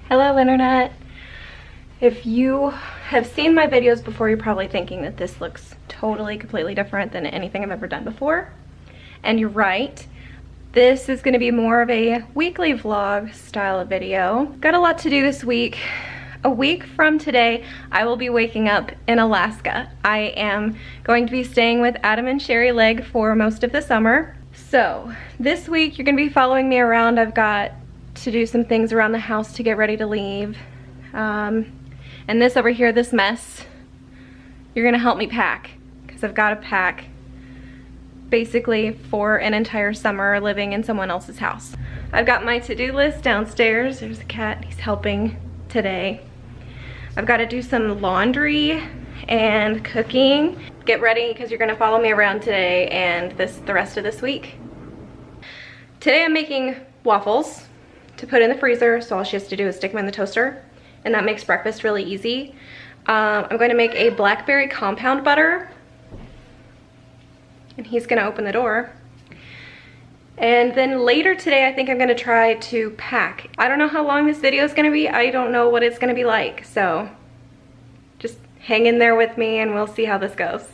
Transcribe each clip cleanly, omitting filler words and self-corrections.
Hello internet. If you have seen my videos before, you're probably thinking that this looks totally completely different than anything I've ever done before. And you're right. This is going to be more of a weekly vlog style of video. Got a lot to do this week. A week from today, I will be waking up in Alaska. I am going to be staying with Adam and Sherry Legg for most of the summer. So this week you're going to be following me around. I've got to do some things around the house to get ready to leave. And this over here, this mess, you're gonna help me pack, because I've got to pack basically for an entire summer living in someone else's house. I've got my to-do list downstairs. There's a cat, he's helping today. I've got to do some laundry and cooking. Get ready, because you're gonna follow me around today and the rest of this week. Today I'm making waffles to put in the freezer, so all she has to do is stick them in the toaster, and that makes breakfast really easy. I'm going to make a blackberry compound butter, and he's going to open the door. And then later today, I think I'm going to try to pack. I don't know how long this video is going to be. I don't know what it's going to be like, so just hang in there with me and we'll see how this goes.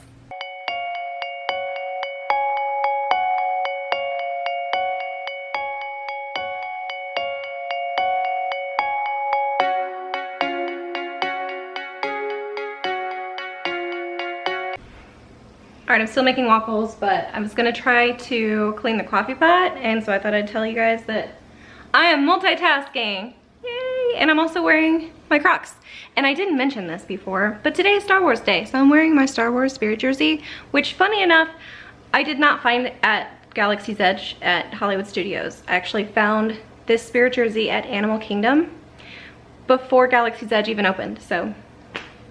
Alright, I'm still making waffles, but I was gonna try to clean the coffee pot, and so I thought I'd tell you guys that I am multitasking. Yay! And I'm also wearing my Crocs. And I didn't mention this before, but today is Star Wars Day, so I'm wearing my Star Wars spirit jersey, which, funny enough, I did not find at Galaxy's Edge at Hollywood Studios. I actually found this spirit jersey at Animal Kingdom before Galaxy's Edge even opened, so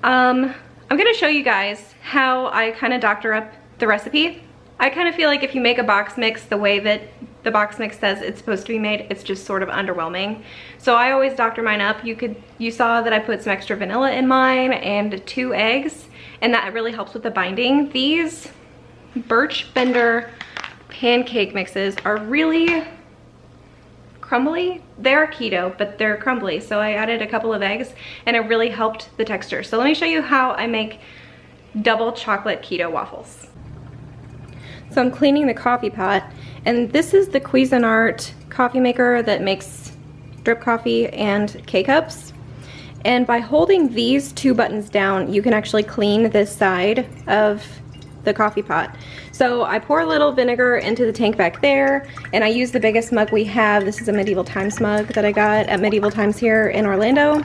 I'm gonna show you guys how I kind of doctor up the recipe. I kind of feel like if you make a box mix the way that the box mix says it's supposed to be made, it's just sort of underwhelming. So I always doctor mine up. You saw that I put some extra vanilla in mine and 2 eggs, and that really helps with the binding. These Birch Bender pancake mixes are really crumbly. They're keto, but they're crumbly, so I added a couple of eggs and it really helped the texture. So let me show you how I make double chocolate keto waffles. So I'm cleaning the coffee pot, and this is the Cuisinart coffee maker that makes drip coffee and K-cups. And by holding these 2 buttons down, you can actually clean this side of the coffee pot. So I pour a little vinegar into the tank back there, and I use the biggest mug we have. This is a Medieval Times mug that I got at Medieval Times here in Orlando.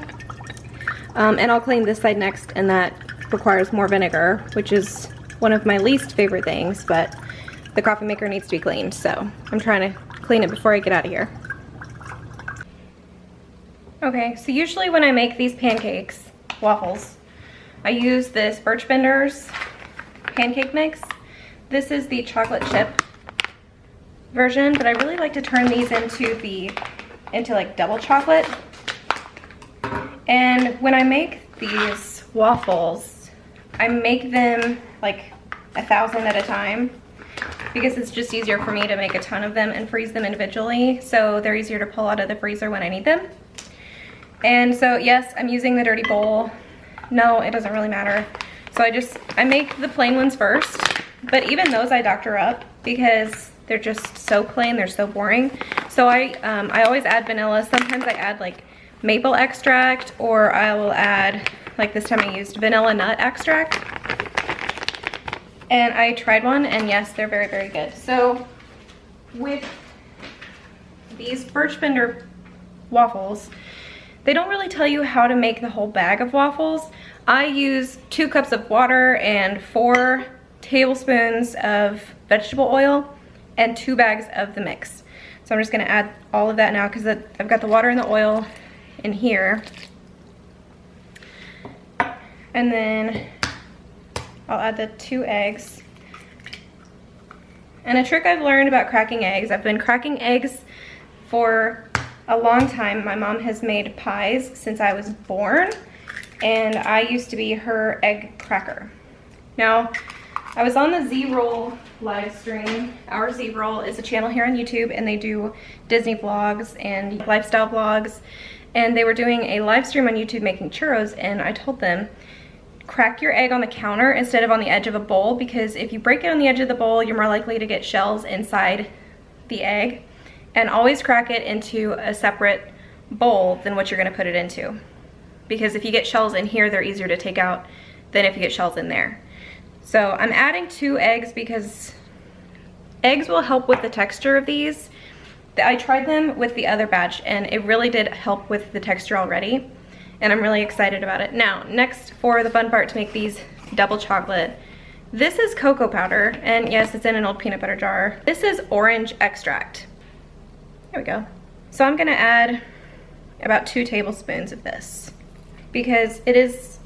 And I'll clean this side next, and that requires more vinegar, which is one of my least favorite things, but the coffee maker needs to be cleaned, so I'm trying to clean it before I get out of here. Okay, so usually when I make these pancakes, waffles, I use this Birch Bender's pancake mix. This is the chocolate chip version, but I really like to turn these into like double chocolate. And when I make these waffles, I make them like 1,000 at a time, because it's just easier for me to make a ton of them and freeze them individually, so they're easier to pull out of the freezer when I need them. And so yes, I'm using the dirty bowl. No, it doesn't really matter. So I make the plain ones first, but even those I doctor up because they're just so plain, they're so boring. So I always add vanilla. Sometimes I add like maple extract, or I will add, like this time I used vanilla nut extract. And I tried one, and yes, they're very, very good. So with these Birch Bender waffles, they don't really tell you how to make the whole bag of waffles. I use 2 cups of water and 4 tablespoons of vegetable oil and 2 bags of the mix. So I'm just gonna add all of that now, because I've got the water and the oil in here. And then I'll add the 2 eggs. And a trick I've learned about cracking eggs, I've been cracking eggs for a long time. My mom has made pies since I was born, and I used to be her egg cracker. Now, I was on the Z-Roll live stream. Our Z-Roll is a channel here on YouTube, and they do Disney vlogs and lifestyle vlogs. and they were doing a live stream on YouTube making churros, and I told them, crack your egg on the counter instead of on the edge of a bowl, because if you break it on the edge of the bowl, you're more likely to get shells inside the egg. And always crack it into a separate bowl than what you're gonna put it into. Because if you get shells in here, they're easier to take out than if you get shells in there. So I'm adding 2 eggs because eggs will help with the texture of these. I tried them with the other batch and it really did help with the texture already. And I'm really excited about it. Now, next for the fun part to make these double chocolate. This is cocoa powder, and yes, it's in an old peanut butter jar. This is orange extract. There we go. So I'm gonna add about 2 tablespoons of this because it is,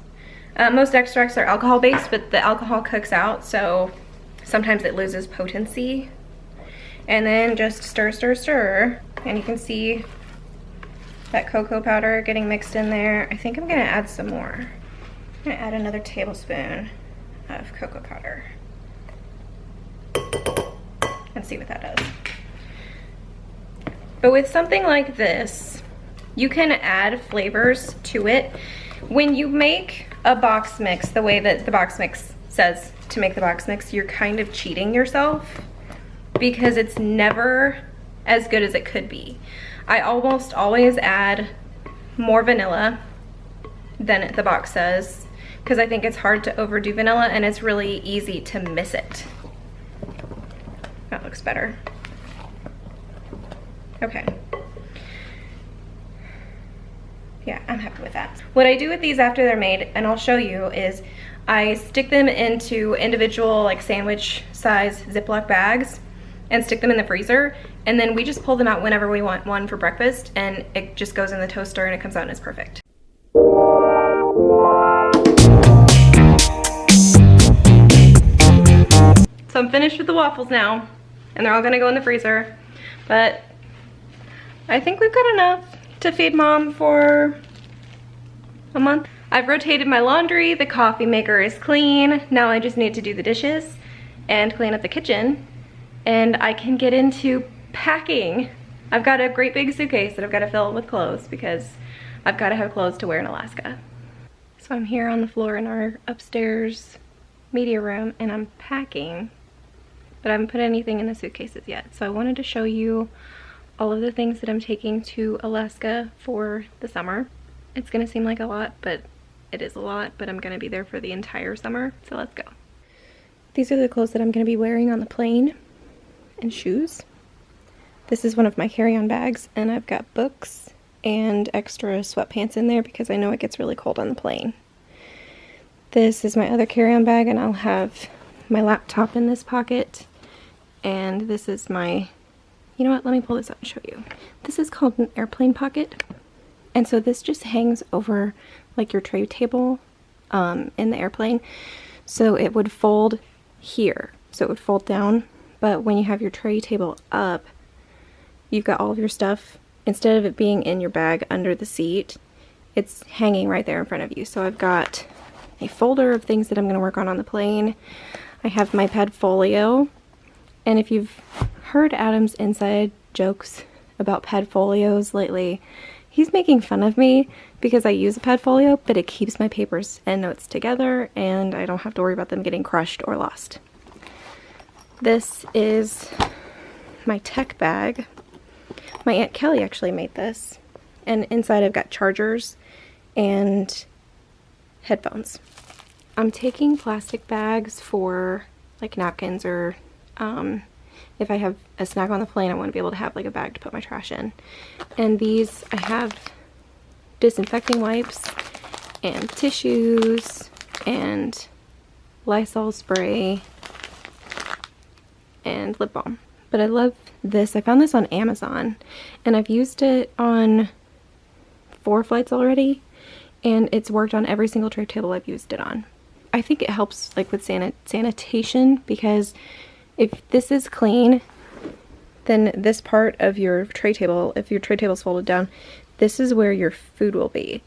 most extracts are alcohol based, but the alcohol cooks out, so sometimes it loses potency. And then just stir, stir, stir, and you can see that cocoa powder getting mixed in there. I think I'm gonna add some more. I'm gonna add another tablespoon of cocoa powder. Let's see what that does. But with something like this, you can add flavors to it. When you make a box mix the way that the box mix says to make the box mix, you're kind of cheating yourself because it's never as good as it could be. I almost always add more vanilla than the box says because I think it's hard to overdo vanilla and it's really easy to miss it. That looks better. Okay. Yeah, I'm happy with that. What I do with these after they're made, and I'll show you, is I stick them into individual like sandwich size Ziploc bags and stick them in the freezer, and then we just pull them out whenever we want one for breakfast, and it just goes in the toaster and it comes out and it's perfect. So I'm finished with the waffles now, and they're all gonna go in the freezer, but I think we've got enough to feed Mom for a month. I've rotated my laundry, the coffee maker is clean, now I just need to do the dishes and clean up the kitchen, and I can get into packing. I've got a great big suitcase that I've got to fill with clothes because I've got to have clothes to wear in Alaska. So I'm here on the floor in our upstairs media room and I'm packing, but I haven't put anything in the suitcases yet. So I wanted to show you all of the things that I'm taking to Alaska for the summer. It's gonna seem like a lot, but it is a lot, but I'm gonna be there for the entire summer, so let's go. These are the clothes that I'm gonna be wearing on the plane, and shoes. This is one of my carry-on bags, and I've got books and extra sweatpants in there because I know it gets really cold on the plane. This is my other carry-on bag, and I'll have my laptop in this pocket, and this is my, you know what, let me pull this up and show you. This is called an airplane pocket, and so this just hangs over like your tray table in the airplane, so it would fold here, so it would fold down, but when you have your tray table up, you've got all of your stuff, instead of it being in your bag under the seat, it's hanging right there in front of you. So I've got a folder of things that I'm going to work on the plane. I have my Padfolio, and if you've heard Adam's inside jokes about Padfolios lately, he's making fun of me because I use a Padfolio, but it keeps my papers and notes together and I don't have to worry about them getting crushed or lost. This is my tech bag. My Aunt Kelly actually made this, and inside I've got chargers and headphones. I'm taking plastic bags for like napkins, or if I have a snack on the plane, I want to be able to have like a bag to put my trash in. And these, I have disinfecting wipes and tissues and Lysol spray and lip balm. But I love this. I found this on Amazon and I've used it on 4 flights already, and it's worked on every single tray table I've used it on. I think it helps like with sanitation, because if this is clean, then this part of your tray table, if your tray table is folded down, this is where your food will be.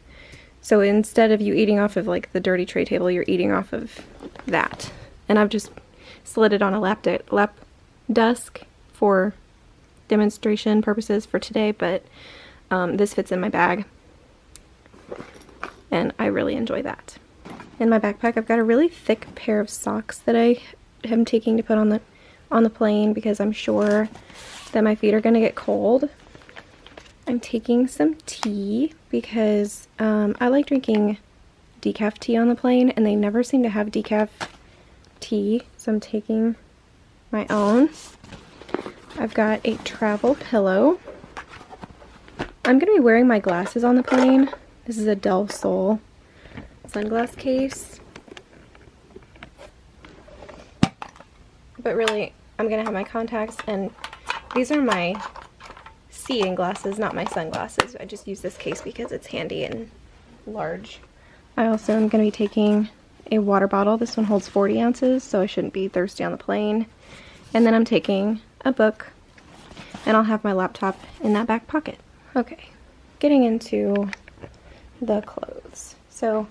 So instead of you eating off of like the dirty tray table, you're eating off of that. And I've just slid it on a lap desk for demonstration purposes for today, but this fits in my bag. and I really enjoy that. In my backpack, I've got a really thick pair of socks that I am taking to put on the plane because I'm sure that my feet are gonna get cold. I'm taking some tea because I like drinking decaf tea on the plane, and they never seem to have decaf tea, so I'm taking my own. I've got a travel pillow. I'm gonna be wearing my glasses on the plane. This is a Del Sol sunglass case. But really, I'm gonna have my contacts, and these are my seeing glasses, not my sunglasses. I just use this case because it's handy and large. I also am gonna be taking a water bottle. This one holds 40 ounces, so I shouldn't be thirsty on the plane. And then I'm taking a book, and I'll have my laptop in that back pocket. Okay, getting into the clothes. So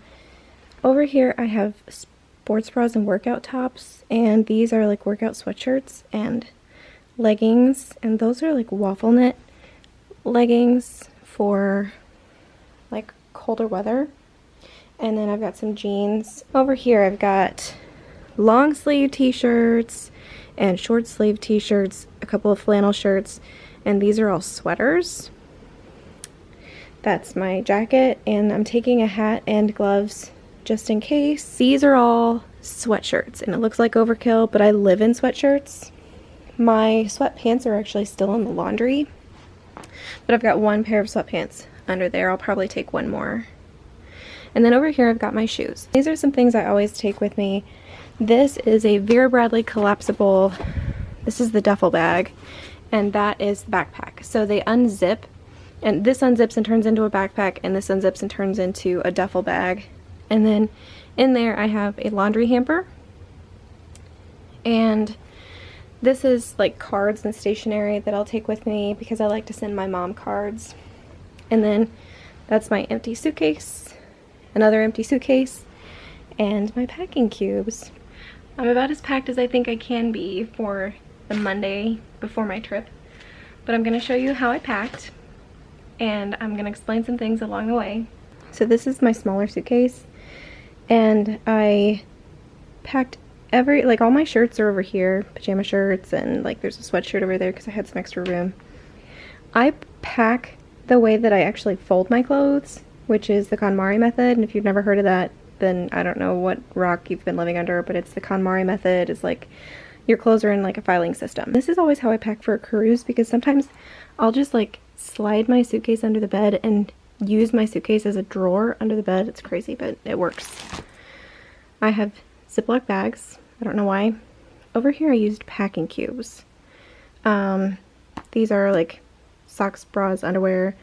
over here I have sports bras and workout tops, and these are like workout sweatshirts and leggings, and those are like waffle knit leggings for like colder weather. And then I've got some jeans. Over here I've got long sleeve t-shirts and short sleeve t-shirts, a couple of flannel shirts, and these are all sweaters. That's my jacket, and I'm taking a hat and gloves just in case. These are all sweatshirts, and it looks like overkill, but I live in sweatshirts. My sweatpants are actually still in the laundry, but I've got one pair of sweatpants under there. I'll probably take one more. And then over here I've got my shoes. These are some things I always take with me. This is a Vera Bradley collapsible, this is the duffel bag, and that is the backpack. So they unzip, and this unzips and turns into a backpack, and this unzips and turns into a duffel bag. And then in there I have a laundry hamper, and this is like cards and stationery that I'll take with me because I like to send my mom cards. And then that's my empty suitcase, another empty suitcase, and my packing cubes. I'm about as packed as I think I can be for the Monday before my trip, but I'm going to show you how I packed, and I'm going to explain some things along the way. So this is my smaller suitcase, and I packed like all my shirts are over here, pajama shirts, and like there's a sweatshirt over there because I had some extra room. I pack the way that I actually fold my clothes, which is the KonMari method, and if you've never heard of that, then I don't know what rock you've been living under, but it's the KonMari method. It's like your clothes are in like a filing system. This is always how I pack for a cruise, because sometimes I'll just like slide my suitcase under the bed and use my suitcase as a drawer under the bed. It's crazy, but it works. I have Ziploc bags. I don't know why. Over here I used packing cubes. These are like socks, bras, underwear.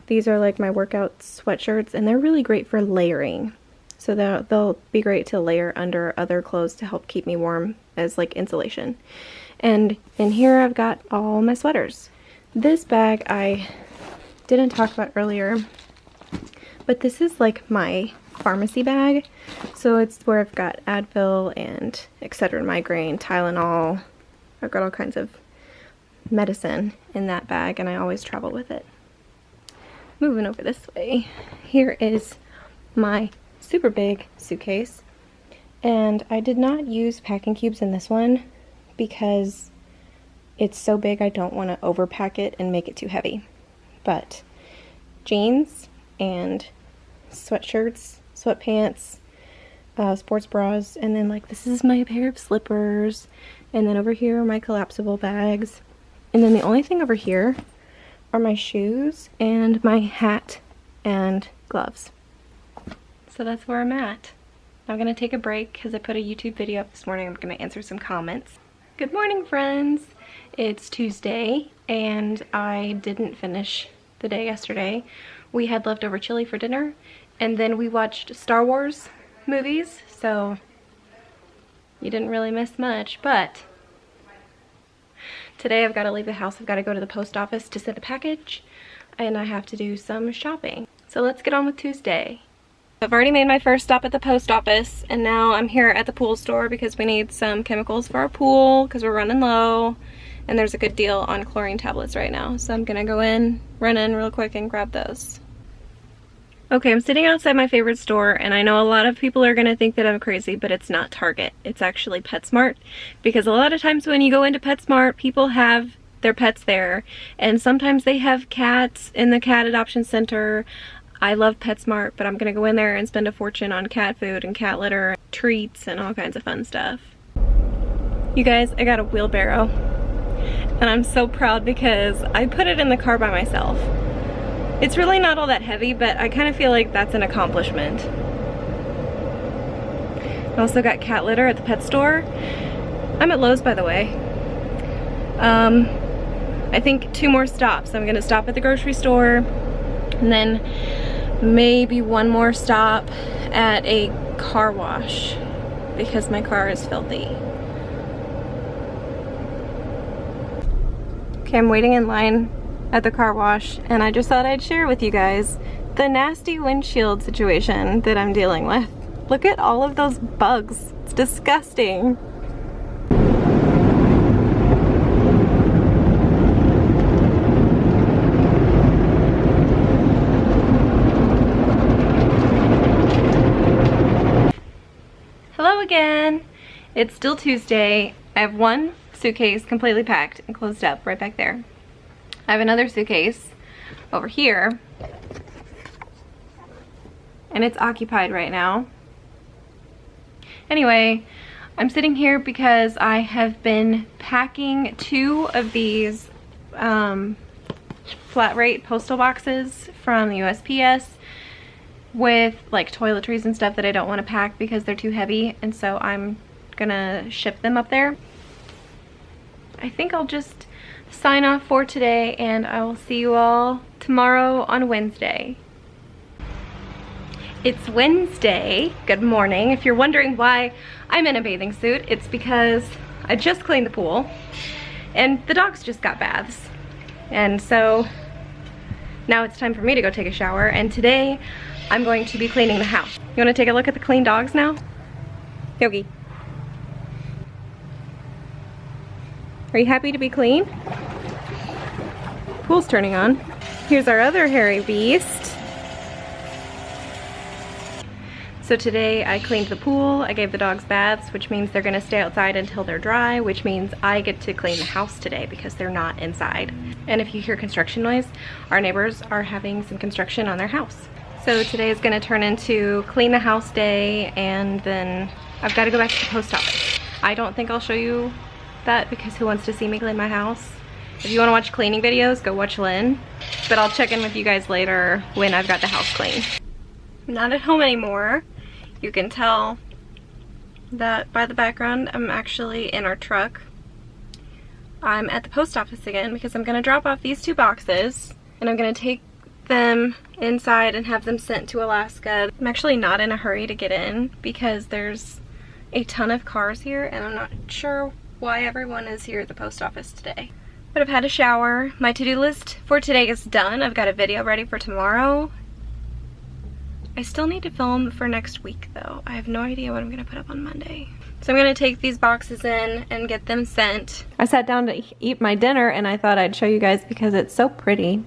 These are like my workout sweatshirts, and they're really great for layering. So they'll be great to layer under other clothes to help keep me warm as like insulation. And in here I've got all my sweaters. This bag I didn't talk about earlier, but this is like my pharmacy bag. So it's where I've got Advil and Excedrin migraine, Tylenol. I've got all kinds of medicine in that bag, and I always travel with it. Moving over this way, here is my super big suitcase, and I did not use packing cubes in this one because it's so big I don't want to overpack it and make it too heavy. But jeans and sweatshirts, sweatpants, sports bras, and then like this is my pair of slippers, and then over here are my collapsible bags, and then the only thing over here are my shoes and my hat and gloves. So that's where I'm at. I'm gonna take a break because I put a YouTube video up this morning. I'm gonna answer some comments. Good morning, friends. It's Tuesday, and I didn't finish the day yesterday. We had leftover chili for dinner, and then we watched Star Wars movies, so you didn't really miss much. But today I've got to leave the house. I've got to go to the post office to send a package, and I have to do some shopping. So let's get on with Tuesday. I've already made my first stop at the post office, and now I'm here at the pool store because we need some chemicals for our pool because we're running low, and there's a good deal on chlorine tablets right now. So I'm gonna go in, run in real quick and grab those. Okay, I'm sitting outside my favorite store, and I know a lot of people are gonna think that I'm crazy, but it's not Target. It's actually PetSmart, because a lot of times when you go into PetSmart, people have their pets there, and sometimes they have cats in the cat adoption center. I love PetSmart, but I'm gonna go in there and spend a fortune on cat food and cat litter, treats, and all kinds of fun stuff. You guys, I got a wheelbarrow, and I'm so proud because I put it in the car by myself. It's really not all that heavy, but I kind of feel like that's an accomplishment. I also got cat litter at the pet store. I'm at Lowe's, by the way. I think 2 more stops. I'm gonna stop at the grocery store, and then maybe 1 more stop at a car wash because my car is filthy. Okay, I'm waiting in line at the car wash, and I just thought I'd share with you guys the nasty windshield situation that I'm dealing with. Look at all of those bugs. It's disgusting. Hello again. It's still Tuesday. I have 1 suitcase completely packed and closed up right back there. I have another suitcase over here, and it's occupied right now. Anyway, I'm sitting here because I have been packing 2 of these flat rate postal boxes from the USPS with like toiletries and stuff that I don't want to pack because they're too heavy, and so I'm gonna ship them up there. I think I'll just sign off for today, and I will see you all tomorrow on Wednesday. It's Wednesday. Good morning. If you're wondering why I'm in a bathing suit, it's because I just cleaned the pool and the dogs just got baths. And so now it's time for me to go take a shower, and today I'm going to be cleaning the house. You want to take a look at the clean dogs now? Yogi. Are you happy to be clean? Pool's turning on. Here's our other hairy beast. So today I cleaned the pool, I gave the dogs baths, which means they're gonna stay outside until they're dry, which means I get to clean the house today because they're not inside. And if you hear construction noise, our neighbors are having some construction on their house. So today is gonna turn into clean the house day, and then I've gotta go back to the post office. I don't think I'll show you that because who wants to see me clean my house? If you want to watch cleaning videos, go watch Lynn. But I'll check in with you guys later when I've got the house clean. I'm not at home anymore. You can tell that by the background. I'm actually in our truck. I'm at the post office again because I'm going to drop off these 2 boxes, and I'm going to take them inside and have them sent to Alaska. I'm actually not in a hurry to get in because there's a ton of cars here, and I'm not sure why everyone is here at the post office today. But I've had a shower. My to-do list for today is done. I've got a video ready for tomorrow. I still need to film for next week though. I have no idea what I'm gonna put up on Monday. So I'm gonna take these boxes in and get them sent. I sat down to eat my dinner, and I thought I'd show you guys because it's so pretty.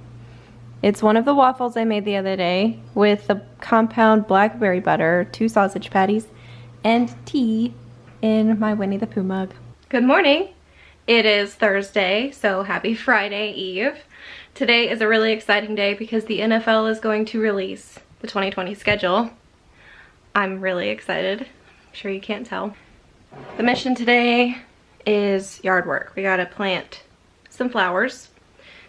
It's one of the waffles I made the other day with the compound blackberry butter, 2 sausage patties, and tea in my Winnie the Pooh mug. Good morning. It is Thursday, so happy Friday Eve. Today is a really exciting day because the NFL is going to release the 2020 schedule. I'm really excited. I'm sure you can't tell. The mission today is yard work. We gotta plant some flowers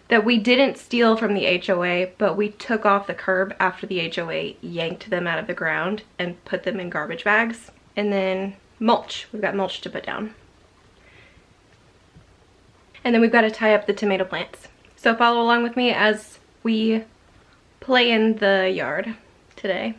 that we didn't steal from the HOA, but we took off the curb after the HOA yanked them out of the ground and put them in garbage bags. And then mulch. We've got mulch to put down. And then we've got to tie up the tomato plants. So follow along with me as we play in the yard today.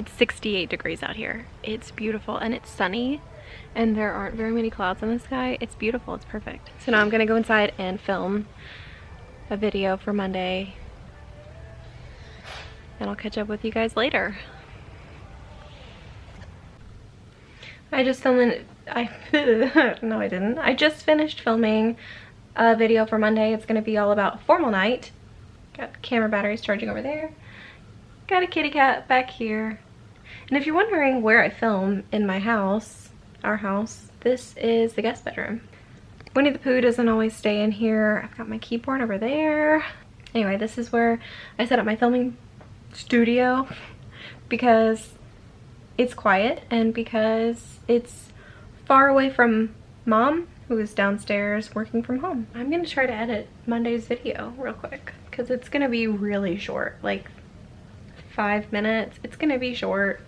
It's 68 degrees out here. It's beautiful and it's sunny and there aren't very many clouds in the sky. It's beautiful, it's perfect. So now I'm gonna go inside and film a video for Monday and I'll catch up with you guys later. I just filmed no I didn't. I just finished filming a video for Monday. It's gonna be all about formal night. Got camera batteries charging over there. Got a kitty cat back here. And if you're wondering where I film in my house, our house, this is the guest bedroom. Winnie the Pooh doesn't always stay in here. I've got my keyboard over there. Anyway, this is where I set up my filming studio because it's quiet and because it's far away from Mom, who is downstairs working from home. I'm gonna try to edit Monday's video real quick because it's gonna be really short, like 5 minutes. It's gonna be short.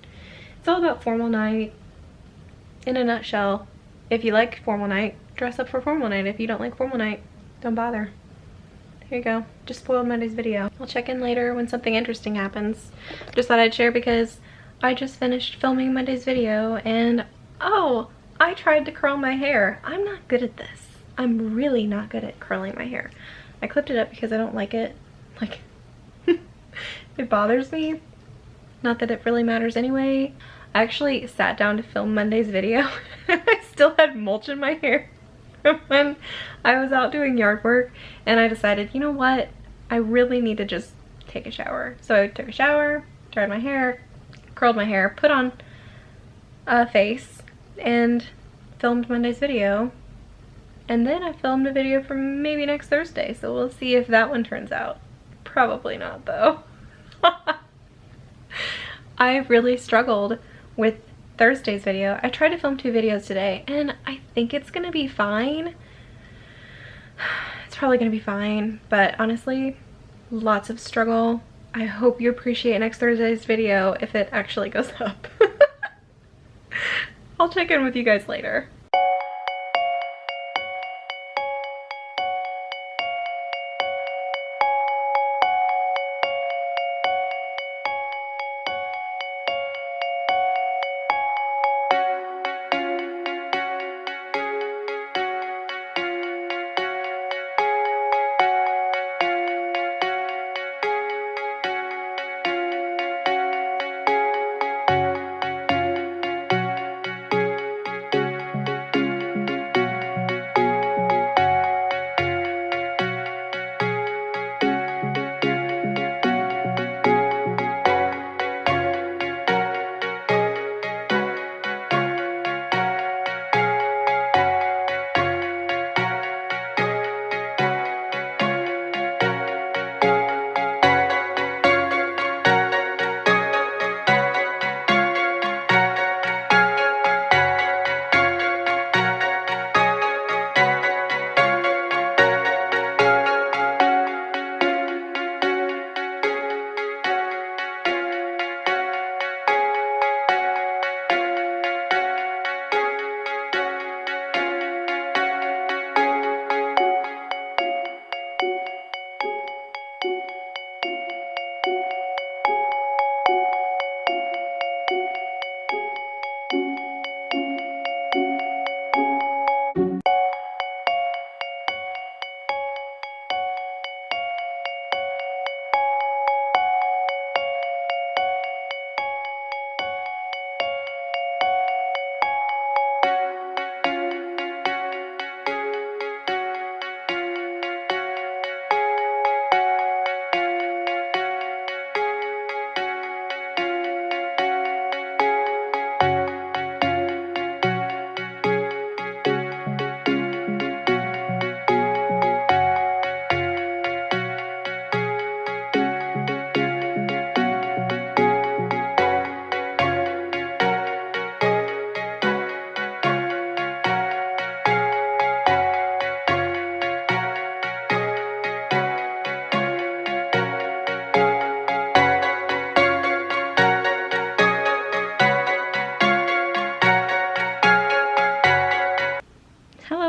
It's all about formal night in a nutshell. If you like formal night, dress up for formal night. If you don't like formal night, don't bother. Here you go. Just spoiled Monday's video. I'll check in later when something interesting happens. Just thought I'd share because I just finished filming Monday's video and oh, I tried to curl my hair. I'm not good at this. I'm really not good at curling my hair. I clipped it up because I don't like it. Like, it bothers me. Not that it really matters anyway. I actually sat down to film Monday's video. I still had mulch in my hair when I was out doing yard work and I decided, you know what? I really need to just take a shower. So I took a shower, dried my hair, curled my hair, put on a face and filmed Monday's video. And then I filmed a video for maybe next Thursday. So we'll see if that one turns out. Probably not though. I've really struggled with Thursday's video. I tried to film 2 videos today and I think it's gonna be fine. It's probably gonna be fine, but honestly, lots of struggle. I hope you appreciate next Thursday's video if it actually goes up. I'll check in with you guys later.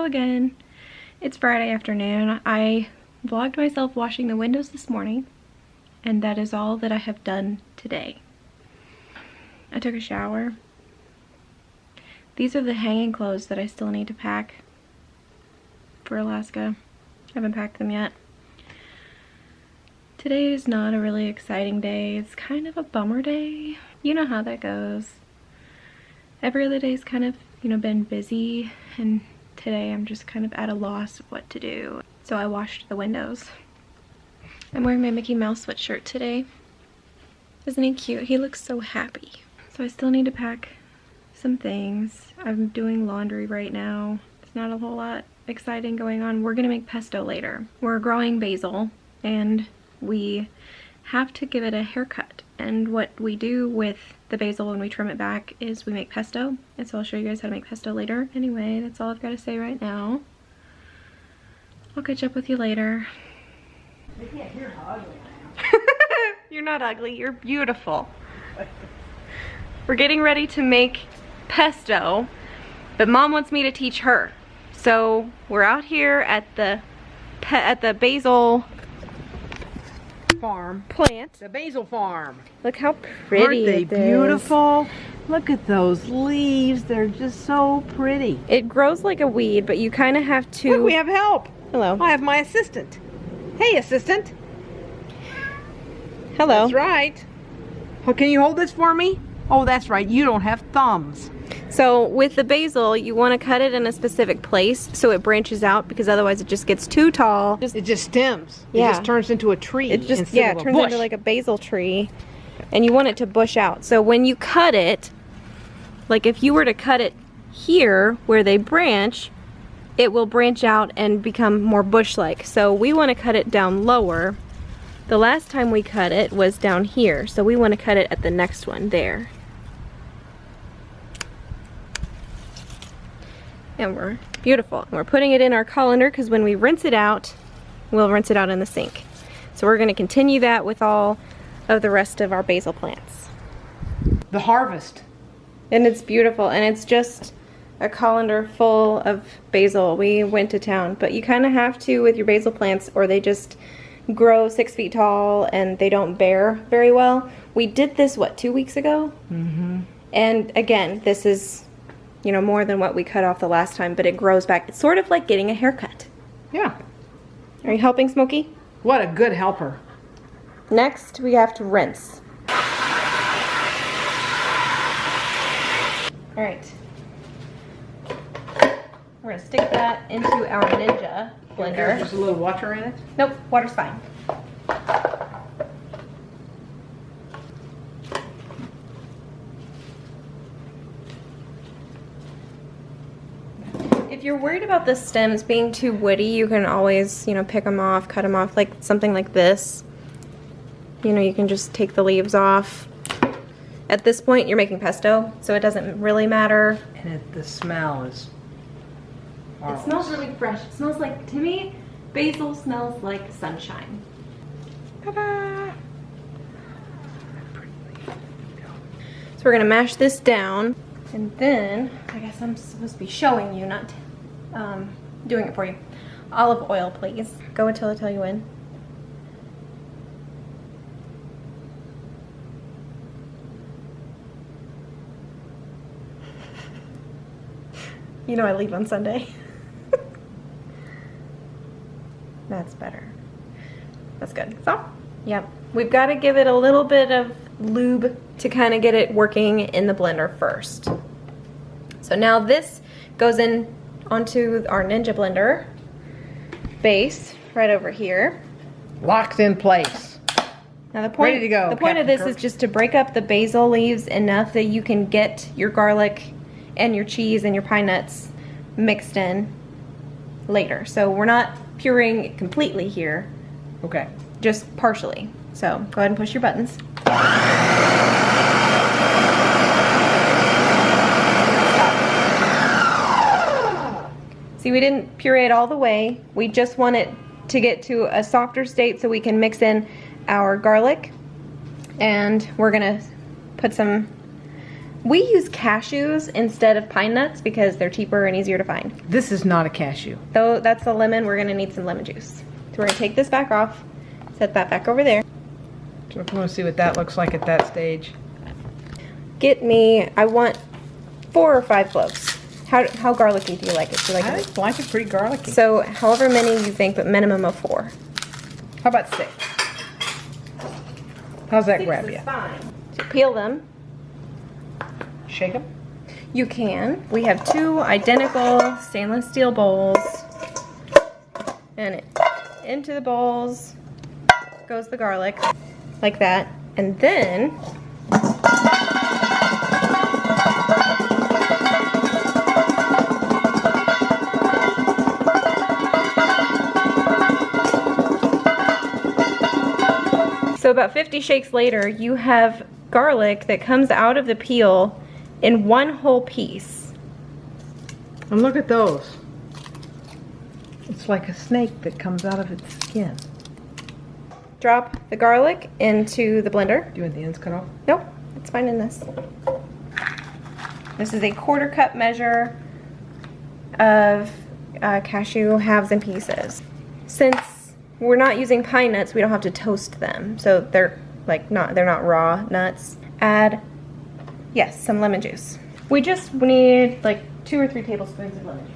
Again. It's Friday afternoon. I vlogged myself washing the windows this morning, and that is all that I have done today. I took a shower. These are the hanging clothes that I still need to pack for Alaska. I haven't packed them yet. Today is not a really exciting day. It's kind of a bummer day. You know how that goes. Every other day's kind of, you know, been busy, and today I'm just kind of at a loss of what to do. So I washed the windows. I'm wearing my Mickey Mouse sweatshirt today. Isn't he cute? He looks so happy. So I still need to pack some things. I'm doing laundry right now. There's not a whole lot exciting going on. We're gonna make pesto later. We're growing basil and we have to give it a haircut. And what we do with the basil when we trim it back is we make pesto. And so I'll show you guys how to make pesto later. Anyway, that's all I've got to say right now. I'll catch up with you later. They can't hear how ugly I am. You're not ugly, you're beautiful. We're getting ready to make pesto, but Mom wants me to teach her. So we're out here at the basil Farm. plant. The basil farm. Look how pretty Aren't they it is. beautiful? Look at those leaves. They're just so pretty. It grows like a weed, but you kind of have to... Look, we have help. Hello. I have my assistant. Hey, assistant. Hello. That's right. Oh, can you hold this for me? Oh, that's right. You don't have thumbs. So with the basil, you want to cut it in a specific place so it branches out, because otherwise it just gets too tall. It just stems. Yeah. It just turns into a tree. It just, instead yeah, of it a turns bush. into like a basil tree, and you want it to bush out. So when you cut it, like if you were to cut it here where they branch, it will branch out and become more bush-like. So we want to cut it down lower. The last time we cut it was down here, so we want to cut it at the next one there. And we're beautiful. And we're putting it in our colander because when we rinse it out, we'll rinse it out in the sink. So we're going to continue that with all of the rest of our basil plants. The harvest. And it's beautiful, and it's just a colander full of basil. We went to town, but you kind of have to with your basil plants or they just grow 6 feet tall and they don't bear very well. We did this, what, 2 weeks ago? Mm-hmm. And again, this is, you know, more than what we cut off the last time, but it grows back. It's sort of like getting a haircut. Yeah. Are you helping, Smokey? What a good helper. Next, we have to rinse. All right. We're gonna stick that into our Ninja blender. Just a little water in it. Nope, water's fine. If you're worried about the stems being too woody, you can always, you know, pick them off, cut them off, like something like this. You know, you can just take the leaves off. At this point, you're making pesto, so it doesn't really matter. And the smell is marvelous. It smells really fresh. It smells like, to me, basil smells like sunshine. Ta-da! So we're gonna mash this down, and then, I guess I'm supposed to be showing you, not doing it for you. Olive oil, please. Go until I tell you when. You know I leave on Sunday. That's better. That's good. So, yep. We've got to give it a little bit of lube to kind of get it working in the blender first. So now this goes in onto our Ninja blender base right over here. Locked in place. Now the point, Ready to go, the point of Captain this is Kirk. just to break up the basil leaves enough that you can get your garlic and your cheese and your pine nuts mixed in later. So we're not pureeing it completely here, Okay. just partially. So go ahead and push your buttons. See, we didn't puree it all the way. We just want it to get to a softer state so we can mix in our garlic. And we're gonna put some, we use cashews instead of pine nuts because they're cheaper and easier to find. This is not a cashew. Though that's a lemon, we're gonna need some lemon juice. So we're gonna take this back off, set that back over there. So we want to see what that looks like at that stage. get me, I want 4 or 5 cloves. How garlicky do you like it? Do you like I like it pretty garlicky. So however many you think, but minimum of 4. How about 6? How's that grab you? Fine. So peel them. Shake them? You can. We have 2 identical stainless steel bowls. And into the bowls goes the garlic, like that. And then so about 50 shakes later, you have garlic that comes out of the peel in one whole piece. And look at those. It's like a snake that comes out of its skin. Drop the garlic into the blender. Do you want the ends cut off? Nope, it's fine in this. This is a 1/4 cup measure of cashew halves and pieces. Since we're not using pine nuts, we don't have to toast them, so they're not raw nuts. Add, yes, some lemon juice. We just need like 2 or 3 tablespoons of lemon juice.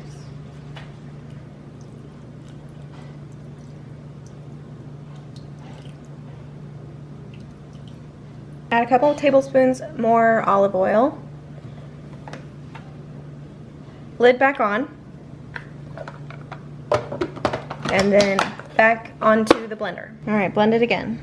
Add a couple of tablespoons more olive oil. Lid back on. And then back onto the blender. All right, blend it again.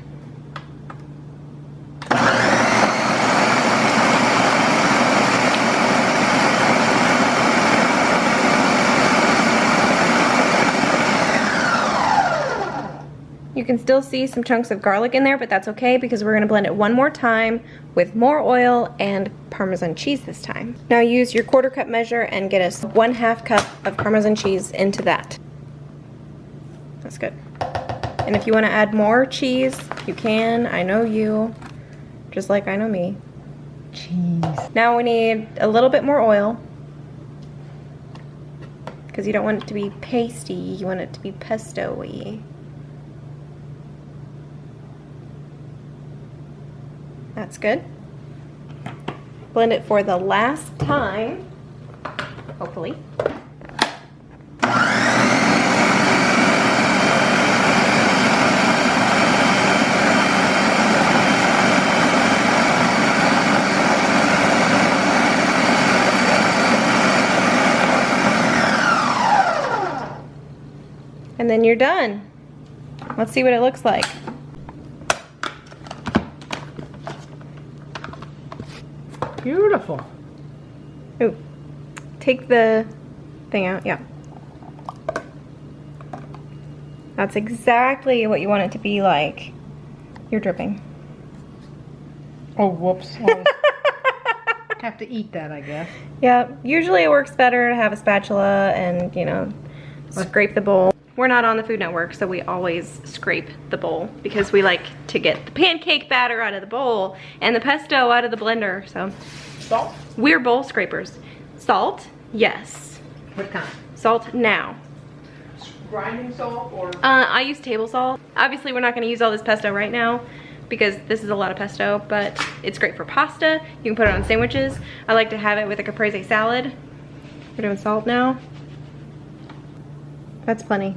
You can still see some chunks of garlic in there, but that's okay because we're gonna blend it one more time with more oil and Parmesan cheese this time. Now use your 1/4 cup measure and get us 1/2 cup of Parmesan cheese into that. That's good. And if you wanna add more cheese, you can. I know you, just like I know me. Cheese. Now we need a little bit more oil because you don't want it to be pasty, you want it to be pesto-y. That's good. Blend it for the last time, hopefully. And then you're done. Let's see what it looks like. Beautiful. Ooh, take the thing out, yeah. That's exactly what you want it to be like. You're dripping. Oh, whoops. Well, have to eat that, I guess. Yeah, usually it works better to have a spatula and, you know, scrape the bowl. We're not on the Food Network, so we always scrape the bowl because we like to get the pancake batter out of the bowl and the pesto out of the blender, so. Salt? We're bowl scrapers. Salt, yes. What kind? Salt now. Grinding salt or? I use table salt. Obviously we're not gonna use all this pesto right now because this is a lot of pesto, but it's great for pasta. You can put it on sandwiches. I like to have it with a caprese salad. We're doing salt now. That's plenty.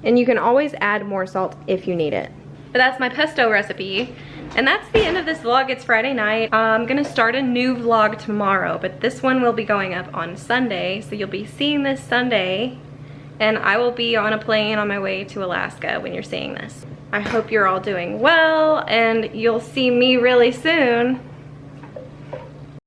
And you can always add more salt if you need it. But that's my pesto recipe. And that's the end of this vlog. It's Friday night. I'm gonna start a new vlog tomorrow, but this one will be going up on Sunday. So you'll be seeing this Sunday, and I will be on a plane on my way to Alaska when you're seeing this. I hope you're all doing well, and you'll see me really soon.